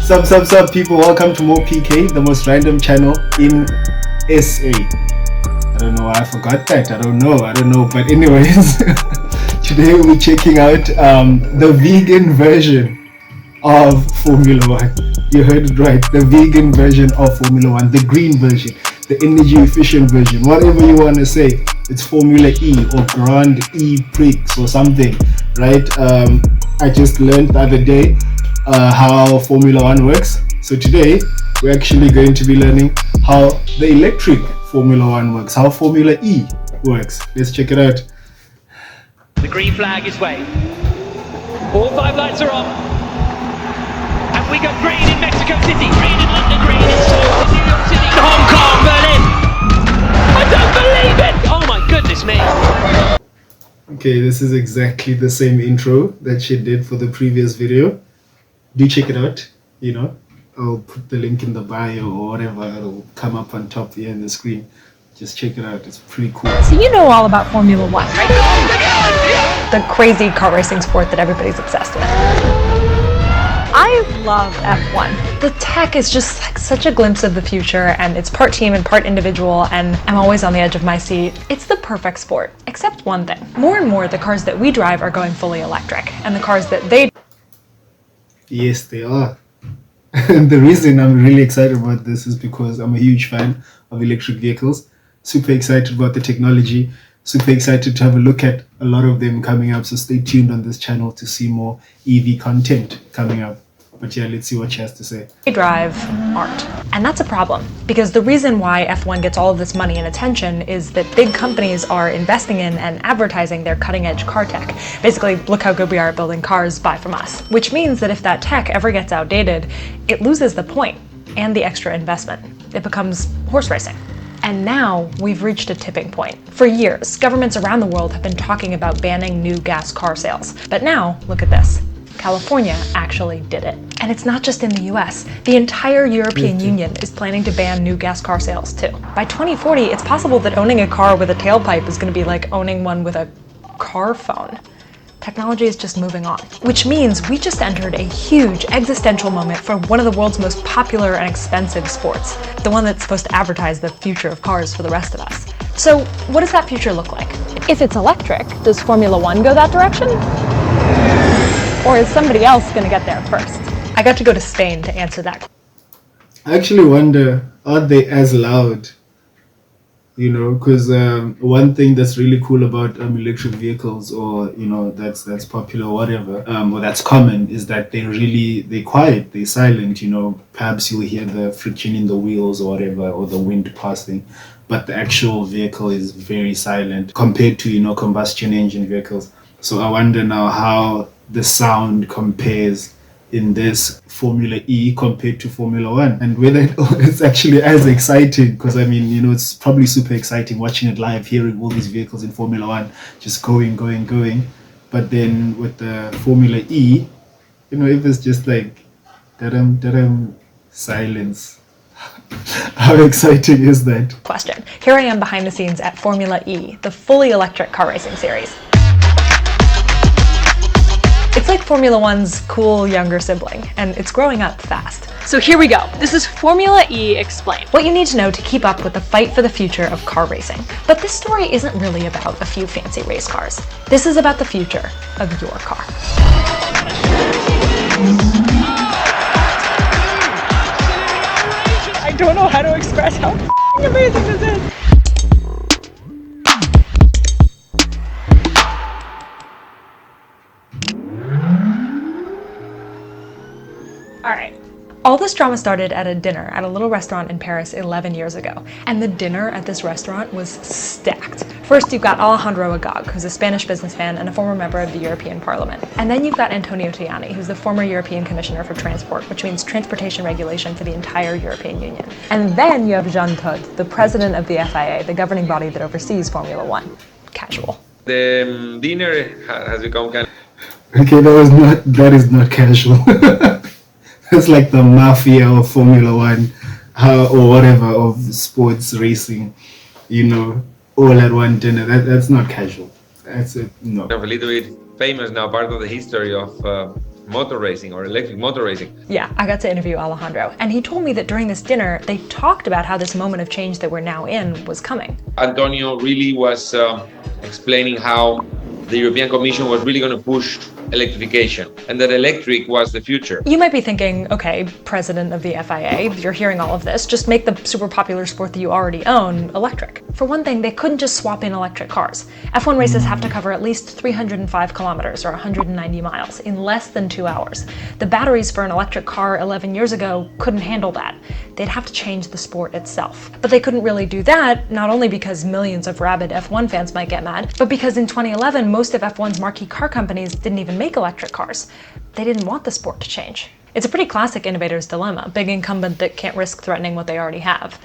Sup, people. Welcome to More PK, the most random channel in SA. I don't know why I forgot that. I don't know. But anyways, today we're checking out the vegan version of Formula One. You heard it right. The vegan version of Formula One, the green version, the energy efficient version, whatever you want to say. It's Formula E or Grand E-Prix or something, right? I just learned the other day how Formula One works. So today we're actually going to be learning how the electric Formula One works, how Formula E works. Let's check it out. The green flag is waved. All 5 lights are on. And we got green in Mexico City, green in London, green in Seoul, in New York City, Hong Kong, Berlin. I don't believe it! Oh my goodness me. Okay, this is exactly the same intro that she did for the previous video. Do check it out, I'll put the link in the bio or whatever. It'll come up on top here in the screen. Just check it out. It's pretty cool. So you know all about Formula One, right? The crazy car racing sport that everybody's obsessed with. I love F1. The tech is just like such a glimpse of the future, and it's part team and part individual, and I'm always on the edge of my seat. It's the perfect sport, except one thing. More and more, the cars that we drive are going fully electric, and the cars that they... Yes, they are. And the reason I'm really excited about this is because I'm a huge fan of electric vehicles. Super excited about the technology. Super excited to have a look at a lot of them coming up. So stay tuned on this channel to see more EV content coming up. But yeah, let's see what she has to say. drive aren't. And that's a problem, because the reason why F1 gets all of this money and attention is that big companies are investing in and advertising their cutting-edge car tech. Basically, look how good we are at building cars, buy from us. Which means that if that tech ever gets outdated, it loses the point and the extra investment. It becomes horse racing. And now we've reached a tipping point. For years, governments around the world have been talking about banning new gas car sales. But now, look at this. California actually did it. And it's not just in the US. The entire European Union is planning to ban new gas car sales too. By 2040, it's possible that owning a car with a tailpipe is going to be like owning one with a car phone. Technology is just moving on. Which means we just entered a huge existential moment for one of the world's most popular and expensive sports. The one that's supposed to advertise the future of cars for the rest of us. So what does that future look like? If it's electric, does Formula One go that direction? Or is somebody else going to get there first? I got to go to Spain to answer that. I actually wonder, are they as loud? Because one thing that's really cool about electric vehicles, or that's popular or whatever, or that's common, is that they're quiet, they're silent. Perhaps you'll hear the friction in the wheels or whatever, or the wind passing, but the actual vehicle is very silent compared to combustion engine vehicles. So I wonder now how the sound compares in this Formula E compared to Formula One, and whether it's actually as exciting, because it's probably super exciting watching it live, hearing all these vehicles in Formula One just going, but then with the Formula E, if it's just like da-dum, silence. How exciting is that? Question. Here I am behind the scenes at Formula E, the fully electric car racing series. It's like Formula One's cool younger sibling, and it's growing up fast. So here we go. This is Formula E Explained. What you need to know to keep up with the fight for the future of car racing. But this story isn't really about a few fancy race cars. This is about the future of your car. I don't know how to express how amazing this is. Alright, all this drama started at a dinner at a little restaurant in Paris 11 years ago. And the dinner at this restaurant was stacked. First, you've got Alejandro Agag, who's a Spanish businessman and a former member of the European Parliament. And then you've got Antonio Tajani, who's the former European Commissioner for Transport, which means transportation regulation for the entire European Union. And then you have Jean Todt, the president of the FIA, the governing body that oversees Formula One. Casual. The dinner has become kind of... Okay, that is not casual. It's like the mafia of Formula One, or whatever, of sports racing, all at one dinner. That's not casual. That's it. No. of a little bit famous now, part of the history of motor racing or electric motor racing. Yeah, I got to interview Alejandro, and he told me that during this dinner, they talked about how this moment of change that we're now in was coming. Antonio really was explaining how the European Commission was really going to push electrification and that electric was the future. You might be thinking, okay, president of the FIA, you're hearing all of this, just make the super popular sport that you already own electric. For one thing, they couldn't just swap in electric cars. F1 races have to cover at least 305 kilometers or 190 miles in less than 2 hours. The batteries for an electric car 11 years ago couldn't handle that. They'd have to change the sport itself. But they couldn't really do that, not only because millions of rabid F1 fans might get mad, but because in 2011, most of F1's marquee car companies didn't even make electric cars. They didn't want the sport to change. It's a pretty classic innovator's dilemma, big incumbent that can't risk threatening what they already have.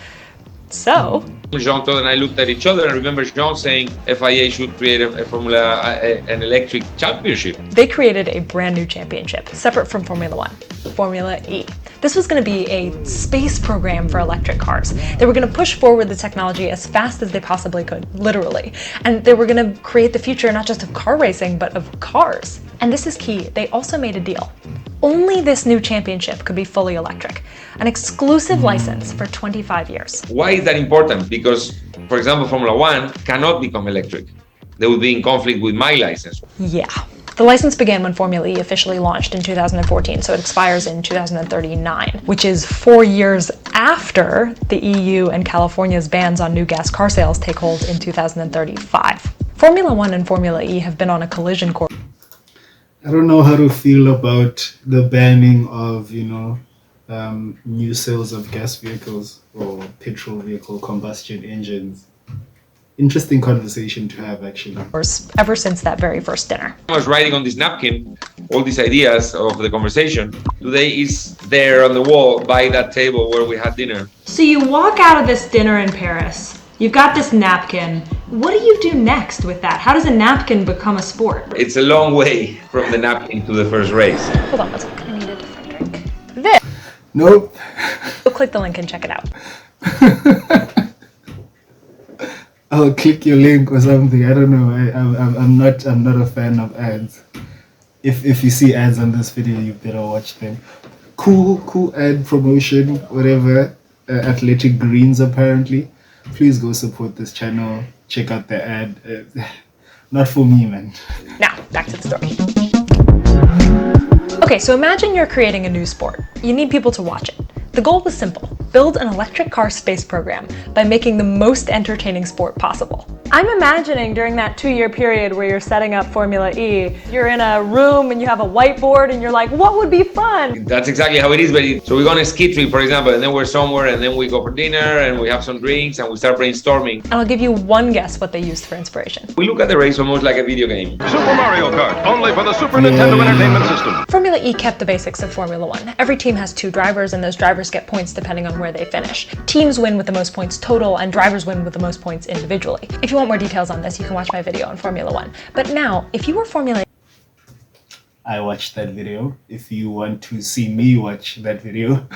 So Jean Todt and I looked at each other and remember Jean saying FIA should create an electric championship. they created a brand new championship, separate from Formula One, Formula E. This was going to be a space program for electric cars. They were going to push forward the technology as fast as they possibly could, literally. And they were going to create the future not just of car racing, but of cars. And this is key, they also made a deal. Only this new championship could be fully electric, an exclusive license for 25 years. Why is that important? Because, for example, Formula One cannot become electric. They would be in conflict with my license. Yeah. The license began when Formula E officially launched in 2014, so it expires in 2039, which is 4 years after the EU and California's bans on new gas car sales take hold in 2035. Formula One and Formula E have been on a collision course. I don't know how to feel about the banning of, new sales of gas vehicles or petrol vehicle combustion engines. Interesting conversation to have, actually. Ever since that very first dinner. I was writing on this napkin all these ideas of the conversation. Today is there on the wall by that table where we had dinner. So you walk out of this dinner in Paris, you've got this napkin. What do you do next with that? How does a napkin become a sport? It's a long way from the napkin to the first race. Hold on, let's I need a different drink. This. Nope. Go click the link and check it out. I'll click your link or something. I don't know. I'm not a fan of ads. If you see ads on this video, you better watch them. Cool ad promotion, whatever. Athletic Greens apparently. Please go support this channel. Check out the ad. Not for me, man. Now, back to the story. Okay, so imagine you're creating a new sport. You need people to watch it. The goal was simple. Build an electric car space program by making the most entertaining sport possible. I'm imagining during that 2-year period where you're setting up Formula E, you're in a room and you have a whiteboard and you're like, what would be fun? That's exactly how it is. So we go on a ski trip, for example, and then we're somewhere and then we go for dinner and we have some drinks and we start brainstorming. And I'll give you one guess what they used for inspiration. We look at the race almost like a video game. Super Mario Kart, only for the Super Nintendo Entertainment System. Formula E kept the basics of Formula One. Every team has 2 drivers and those drivers get points depending on where they finish. Teams win with the most points total and drivers win with the most points individually. If you want more details on this, you can watch my video on Formula One. But now, if you were Formula I watched that video. If you want to see me watch that video,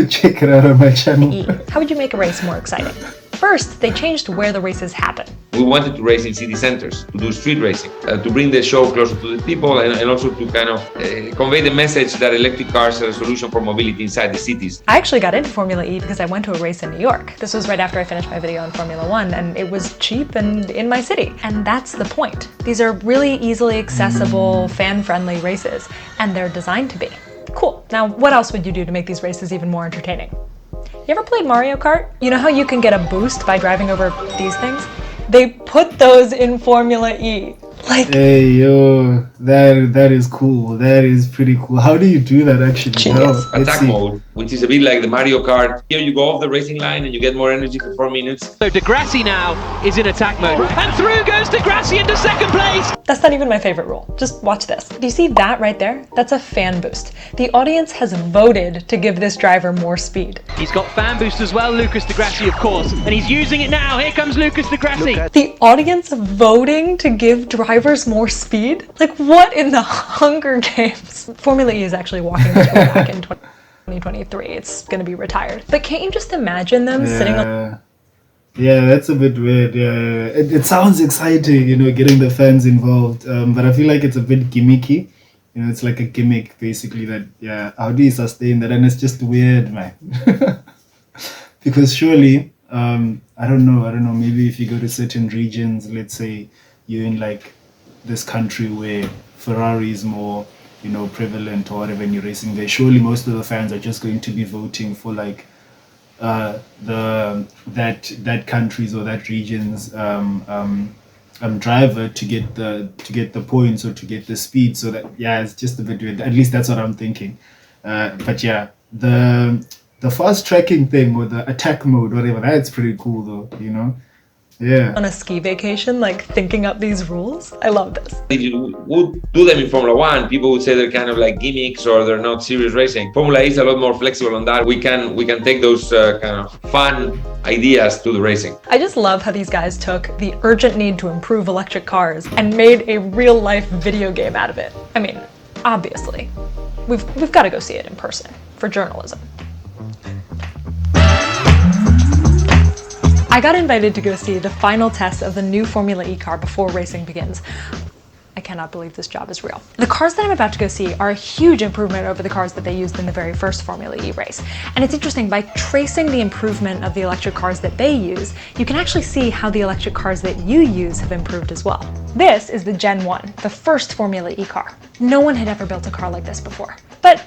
check it out on my channel. E, how would you make a race more exciting? First, they changed where the races happen. We wanted to race in city centers, to do street racing, to bring the show closer to the people and also to kind of convey the message that electric cars are a solution for mobility inside the cities. I actually got into Formula E because I went to a race in New York. This was right after I finished my video on Formula One and it was cheap and in my city. And that's the point. These are really easily accessible, fan-friendly races and they're designed to be. Cool. Now, what else would you do to make these races even more entertaining? You ever played Mario Kart? You know how you can get a boost by driving over these things? They put those in Formula E. Like, hey, yo, that is cool. That is pretty cool. How do you do that, actually? Genius. Attack mode, which is a bit like the Mario Kart. Here you go off the racing line and you get more energy for 4 minutes. So Degrassi now is in attack mode. And through goes Degrassi into second place. that's not even my favorite rule. Just watch this. Do you see that right there? That's a fan boost. The audience has voted to give this driver more speed. He's got fan boost as well, Lucas Degrassi, of course. And he's using it now. Here comes Lucas Degrassi. The audience voting to give drivers more speed? Like, what in the Hunger Games? Formula E is actually walking this rule back in 2023. It's going to be retired. But can't you just imagine them sitting on... Yeah, that's a bit weird. Yeah, it sounds exciting, getting the fans involved. But I feel like it's a bit gimmicky. You know, it's like a gimmick basically that, yeah, how do you sustain that? And it's just weird, man. Because surely, I don't know, maybe if you go to certain regions, let's say you're in like this country where Ferrari is more, you know, prevalent or whatever, and you're racing there, surely most of the fans are just going to be voting for like that country's or that region's driver to get the points or to get the speed. So that, yeah, it's just a bit weird. At least that's what I'm thinking. But yeah, the fast tracking thing or the attack mode, whatever, that's pretty cool though, you know. Yeah. On a ski vacation, like thinking up these rules. I love this. If you would do them in Formula One, people would say they're kind of like gimmicks or they're not serious racing. Formula E is a lot more flexible on that. We can take those kind of fun ideas to the racing. I just love how these guys took the urgent need to improve electric cars and made a real life video game out of it. I mean, obviously, we've got to go see it in person for journalism. I got invited to go see the final test of the new Formula E car before racing begins. I cannot believe this job is real. The cars that I'm about to go see are a huge improvement over the cars that they used in the very first Formula E race. And it's interesting, by tracing the improvement of the electric cars that they use, you can actually see how the electric cars that you use have improved as well. This is the Gen 1, the first Formula E car. No one had ever built a car like this before. But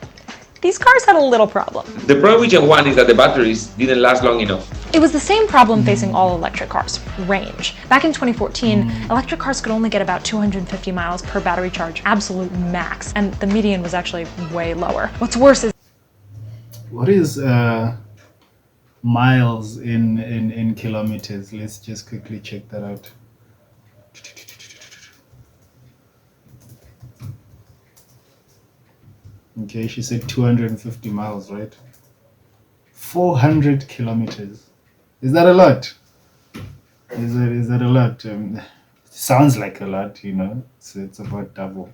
these cars had a little problem. The problem with Gen 1 is that the batteries didn't last long enough. It was the same problem facing all electric cars, range. Back in 2014, electric cars could only get about 250 miles per battery charge, absolute max, and the median was actually way lower. What's worse is... What is miles in kilometers? Let's just quickly check that out. Okay, she said 250 miles, right? 400 kilometers. Is that a lot? Is that a lot? Sounds like a lot, you know. So it's about double.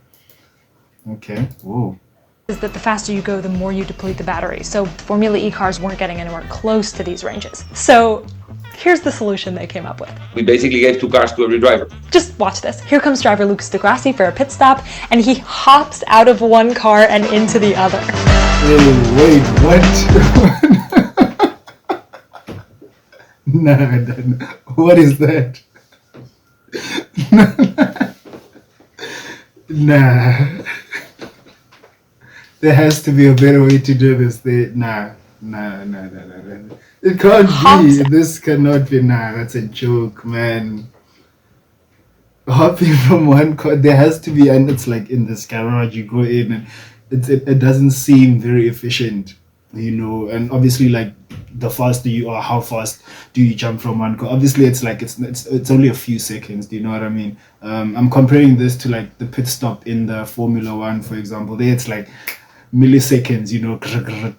Okay. Whoa. is that the faster you go, the more you deplete the battery. So Formula E cars weren't getting anywhere close to these ranges. So here's the solution they came up with. We basically gave 2 cars to every driver. Just watch this. Here comes driver Lucas de Grassi for a pit stop, and he hops out of one car and into the other. Hey, wait, what? Nah, what is that? Nah. There has to be a better way to do this. Nah. It can't be. This cannot be. Nah, that's a joke, man. Hopping from one car, there has to be, and it's like in this garage, you go in and it doesn't seem very efficient, you know. And obviously, like, the faster you are, how fast do you jump from one car? Obviously, it's like it's only a few seconds. Do you know what I mean? I'm comparing this to like the pit stop in the Formula One, for example. There, it's like milliseconds, you know,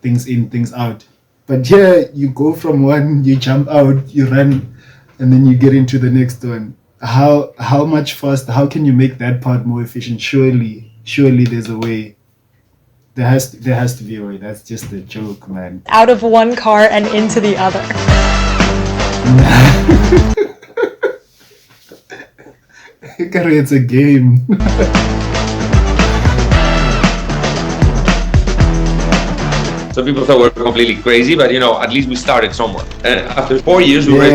things in, things out. But here, you go from one, you jump out, you run, and then you get into the next one. How much faster? How can you make that part more efficient? Surely there's a way. There has to be a way. That's just a joke, man. Out of one car and into the other. It's a game. So people thought we were completely crazy, but you know, at least we started somewhere. And after 4 years, we were.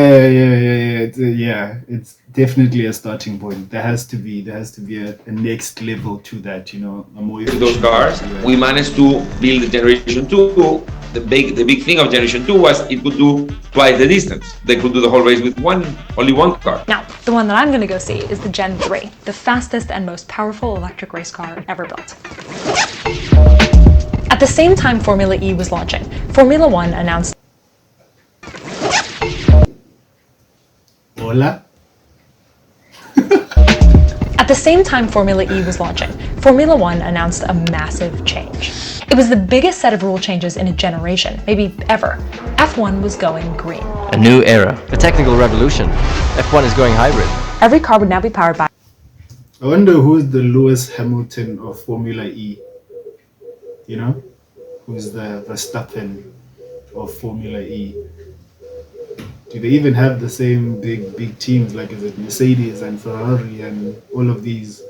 Yeah. It's definitely a starting point. There has to be a next level to that. You know, a more efficient. Those cars, we managed to build the Generation 2. The big thing of Generation 2 was it could do twice the distance. They could do the whole race with only one car. Now, the one that I'm going to go see is the Gen 3, the fastest and most powerful electric race car ever built. At the same time Formula E was launching, Formula One announced... Hola? At the same time Formula E was launching, Formula One announced a massive change. It was the biggest set of rule changes in a generation, maybe ever. F1 was going green. A new era. A technical revolution. F1 is going hybrid. Every car would now be powered by... I wonder who's the Lewis Hamilton of Formula E. You know? Who's the Verstappen of Formula E? Do they even have the same big teams? Like, is it Mercedes and Ferrari and all of these?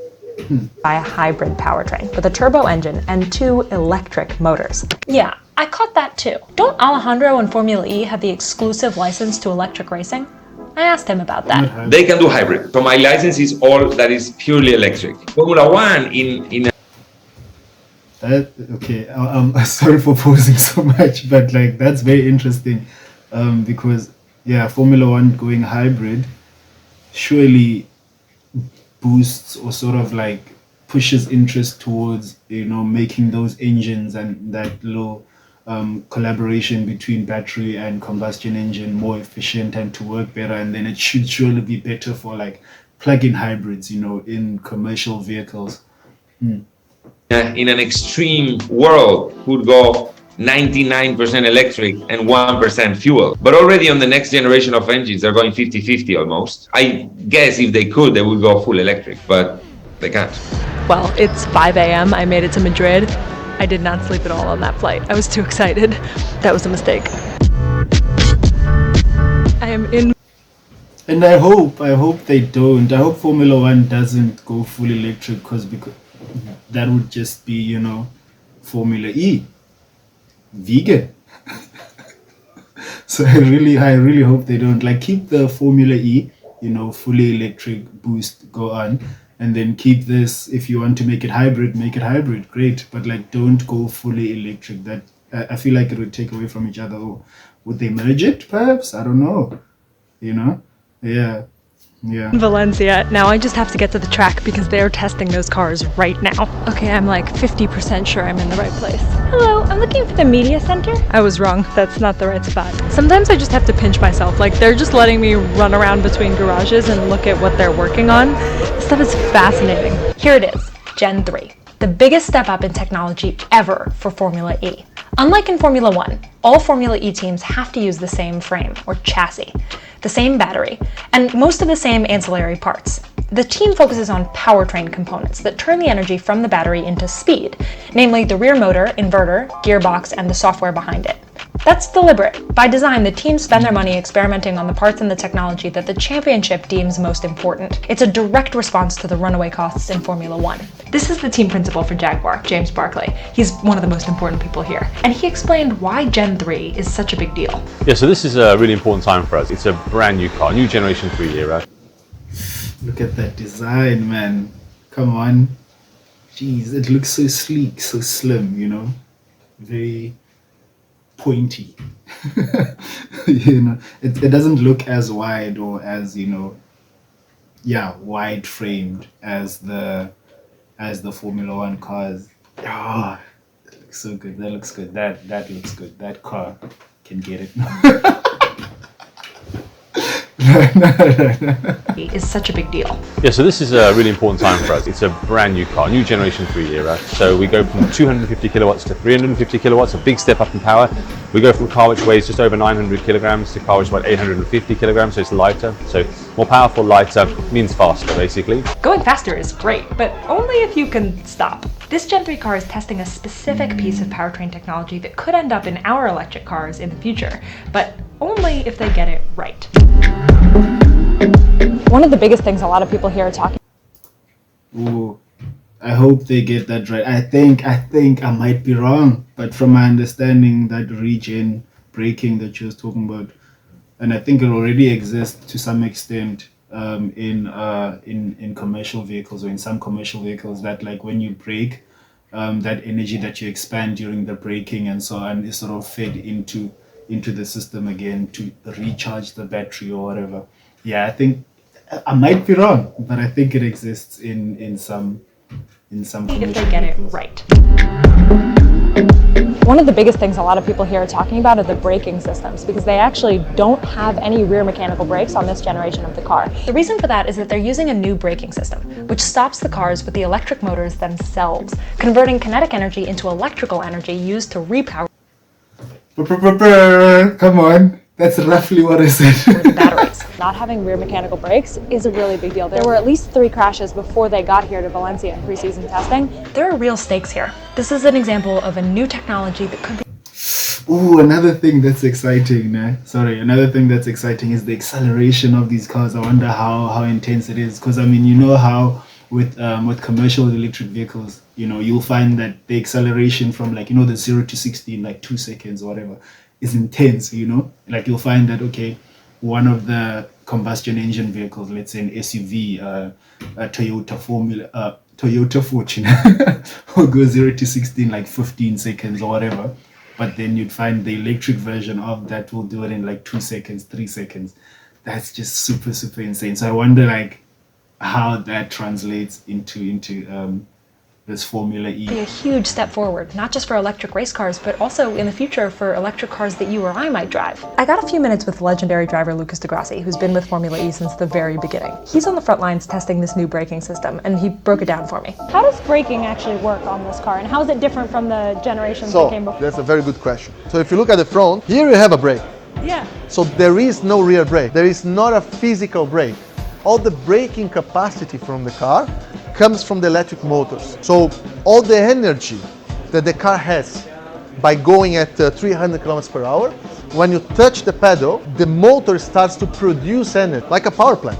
by a hybrid powertrain with a turbo engine and 2 electric motors. Yeah, I caught that too. Don't Alejandro and Formula E have the exclusive license to electric racing? I asked him about that. They can do hybrid. So my license is all that is purely electric. Formula One in Okay, I'm sorry for posing so much, but like that's very interesting, because yeah, Formula One going hybrid surely boosts or sort of like pushes interest towards making those engines and that low collaboration between battery and combustion engine more efficient and to work better, and then it should surely be better for like plug-in hybrids in commercial vehicles. in an extreme world would go 99% electric and 1% fuel. But already on the next generation of engines, they're going 50-50 almost. I guess if they could, they would go full electric, but they can't. Well, it's 5 a.m. I made it to Madrid. I did not sleep at all on that flight. I was too excited. That was a mistake. I am in. And I hope they don't. I hope Formula One doesn't go full electric because that would just be, Formula E. Vegan. So I really hope they don't. Like, keep the Formula E, fully electric boost go on, and then keep this, if you want to make it hybrid, great. But like, don't go fully electric. That I feel like it would take away from each other. Or would they merge it perhaps? I don't know. Yeah. In Valencia. Now I just have to get to the track because they're testing those cars right now. Okay, I'm like 50% sure I'm in the right place. Hello, I'm looking for the media center. I was wrong. That's not the right spot. Sometimes I just have to pinch myself. Like, they're just letting me run around between garages and look at what they're working on. This stuff is fascinating. Here it is, Gen 3. The biggest step up in technology ever for Formula E. Unlike in Formula One, all Formula E teams have to use the same frame, or chassis, the same battery, and most of the same ancillary parts. The team focuses on powertrain components that turn the energy from the battery into speed, namely the rear motor, inverter, gearbox, and the software behind it. That's deliberate. By design, the teams spend their money experimenting on the parts and the technology that the championship deems most important. It's a direct response to the runaway costs in Formula One. This is the team principal for Jaguar, James Barclay. He's one of the most important people here. And he explained why Gen 3 is such a big deal. Yeah, so this is a really important time for us. It's a brand new car, new generation 3 era. Look at that design, man. Come on. Jeez, it looks so sleek, so slim, very pointy. It doesn't look as wide or as wide framed as the Formula One cars. It looks so good. That looks good. That looks good. That car can get it. Is such a big deal. Yeah, so this is a really important time for us. It's a brand new car, new generation 3 era. So we go from 250 kilowatts to 350 kilowatts, a big step up in power. We go from a car which weighs just over 900 kilograms to a car which is about 850 kilograms, so it's lighter. So more powerful, lighter, means faster, basically. Going faster is great, but only if you can stop. This Gen 3 car is testing a specific piece of powertrain technology that could end up in our electric cars in the future, but only if they get it right. One of the biggest things a lot of people here are talking. Ooh, I hope they get that right. I think I might be wrong, but from my understanding, that regen braking that you was talking about, and I think it already exists to some extent in commercial vehicles, or in some commercial vehicles, that like when you brake, that energy that you expand during the braking and so on is sort of fed into the system again to recharge the battery or whatever. Yeah, I think I might be wrong, but I think it exists in some If they get it right. One of the biggest things a lot of people here are talking about are the braking systems, because they actually don't have any rear mechanical brakes on this generation of the car. The reason for that is that they're using a new braking system, which stops the cars with the electric motors themselves, converting kinetic energy into electrical energy used to repower Come on, that's roughly what I said. the batteries. Not having rear mechanical brakes is a really big deal. There were at least 3 crashes before they got here to Valencia in preseason testing. There are real stakes here. This is an example of a new technology that could be... Ooh, another thing that's exciting, Another thing that's exciting is the acceleration of these cars. I wonder how intense it is, because I mean, you know how with commercial electric vehicles, you'll find that the acceleration from the 0 to 60 in like 2 seconds or whatever is intense. Like you'll find that, okay, one of the combustion engine vehicles, let's say an SUV, a Toyota Fortune, will go 0 to 60 in like 15 seconds or whatever. But then you'd find the electric version of that will do it in like 2 seconds, 3 seconds. That's just super, super insane. So I wonder like how that translates into this Formula E. Be a huge step forward, not just for electric race cars, but also in the future for electric cars that you or I might drive. I got a few minutes with legendary driver Lucas Di Grassi, who's been with Formula E since the very beginning. He's on the front lines testing this new braking system, and he broke it down for me. How does braking actually work on this car, and how is it different from the generations that came before? That's a very good question. So if you look at the front, here you have a brake. Yeah. So there is no rear brake. There is not a physical brake. All the braking capacity from the car comes from the electric motors. So all the energy that the car has by going at 300 kilometers per hour, when you touch the pedal, the motor starts to produce energy, like a power plant,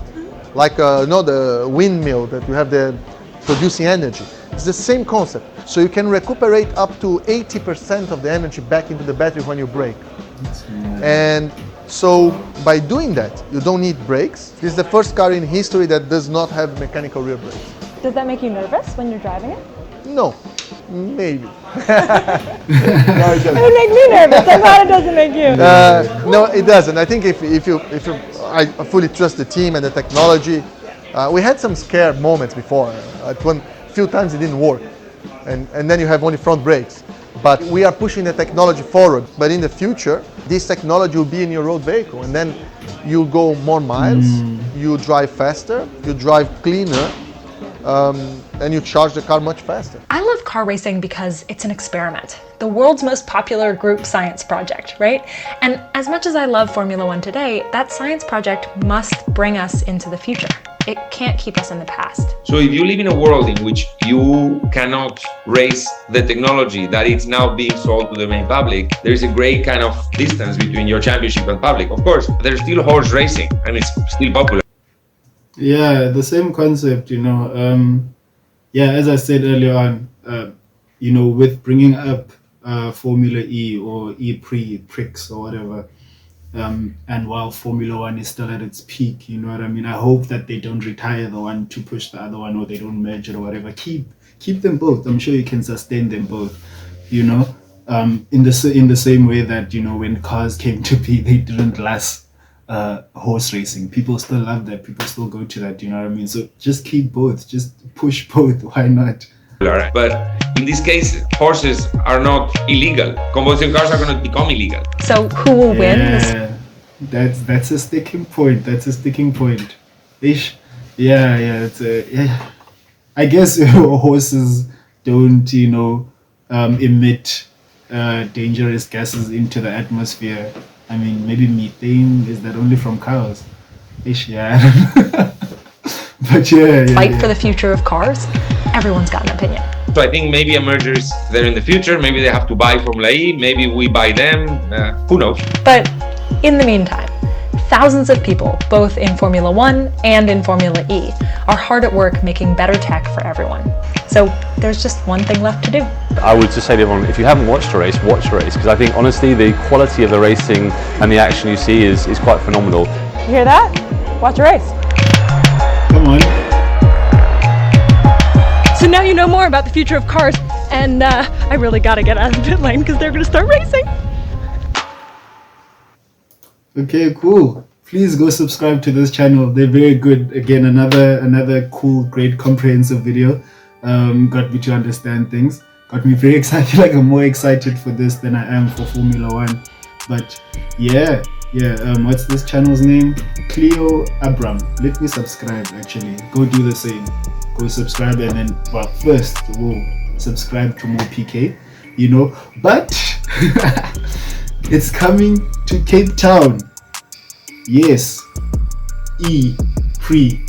like the windmill that you have the producing energy. It's the same concept. So you can recuperate up to 80% of the energy back into the battery when you brake. And so by doing that, you don't need brakes. This is the first car in history that does not have mechanical rear brakes. Does that make you nervous when you're driving it? No, maybe. No, it would make me nervous. I'm glad it doesn't make you. No, it doesn't. I think if you, I fully trust the team and the technology. We had some scare moments before. At few times it didn't work, and then you have only front brakes. But we are pushing the technology forward. But in the future, this technology will be in your road vehicle, and then you'll go more miles, you drive faster, you drive cleaner, and you charge the car much faster. I love car racing because it's an experiment. The world's most popular group science project, right? And as much as I love Formula One today, that science project must bring us into the future. It can't keep us in the past. So if you live in a world in which you cannot race the technology that is now being sold to the main public, there is a great kind of distance between your championship and public. Of course, there's still horse racing and it's still popular. Yeah, the same concept, as I said earlier on, with bringing up Formula E or E-Prix or whatever, and while Formula One is still at its peak, you know what I mean? I hope that they don't retire the one to push the other one, or they don't merge it or whatever. Keep them both. I'm sure you can sustain them both, in the same way that, when cars came to be, they didn't last horse racing. People still love that. People still go to that, you know what I mean? So just keep both. Just push both. Why not? But in this case, horses are not illegal. Combustion cars are going to become illegal. So who will win this? That's a sticking point. Ish. I guess horses don't, emit dangerous gases into the atmosphere. I mean, maybe methane, is that only from cows? Ish, yeah. But Fight for the future of cars? Everyone's got an opinion. So I think maybe a merger is there in the future. Maybe they have to buy Formula E. Maybe we buy them. Who knows? But in the meantime, thousands of people, both in Formula One and in Formula E, are hard at work making better tech for everyone. So there's just one thing left to do. I would just say to everyone, if you haven't watched a race, watch a race, because I think honestly the quality of the racing and the action you see is quite phenomenal. You hear that? Watch a race. Come on. So now you know more about the future of cars, and I really gotta get out of the pit lane because they're gonna start racing. Okay, cool. Please go subscribe to this channel. They're very good. Again, another cool, great, comprehensive video. Got me to understand things. Got me very excited. Like, I'm more excited for this than I am for Formula One. But yeah. What's this channel's name? Cleo Abram. Let me subscribe. Actually, go do the same. Go subscribe, and then, well, first, subscribe to more PK. But it's coming to Cape Town. Yes, E-Prix,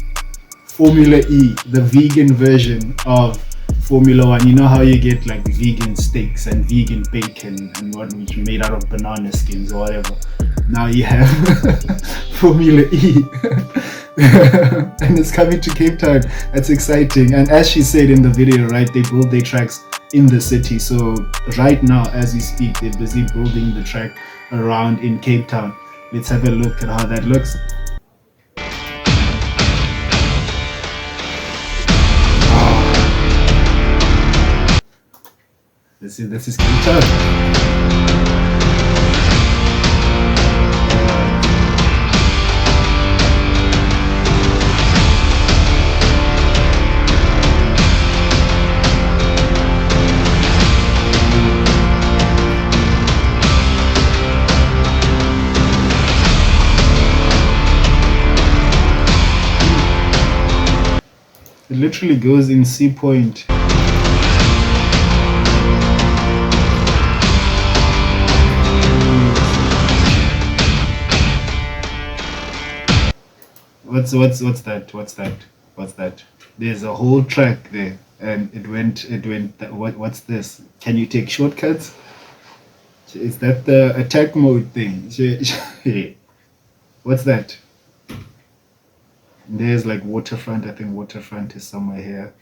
Formula E, the vegan version of Formula One. You know how you get like vegan steaks and vegan bacon and what, which are made out of banana skins or whatever. Now you have Formula E, And it's coming to Cape Town. That's exciting. And as she said in the video, right, they build their tracks in the city. So right now, as we speak, they're busy building the track around in Cape Town. Let's have a look at how that looks. This is Cape Town. It literally goes in Sea Point. What's that? What's that? There's a whole track there, and it went. What's this? Can you take shortcuts? Is that the attack mode thing? What's that? There's like waterfront. I think waterfront is somewhere here.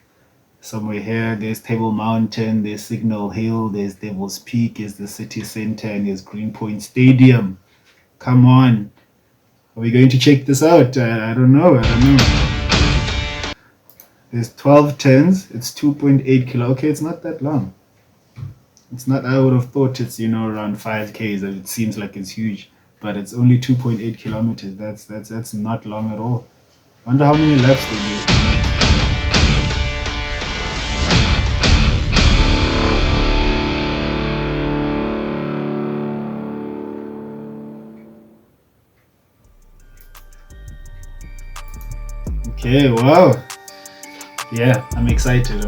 Somewhere here. There's Table Mountain. There's Signal Hill. There's Devil's Peak. There's the city center, and there's Greenpoint Stadium. Come on. Are we going to check this out? I don't know. There's 12 turns. It's 2.8 kilo. Okay, it's not that long. It's not. I would have thought it's around 5Ks. It seems like it's huge, but it's only 2.8 kilometers. That's not long at all. Wonder how many laps they do. Okay, wow. Yeah, I'm excited.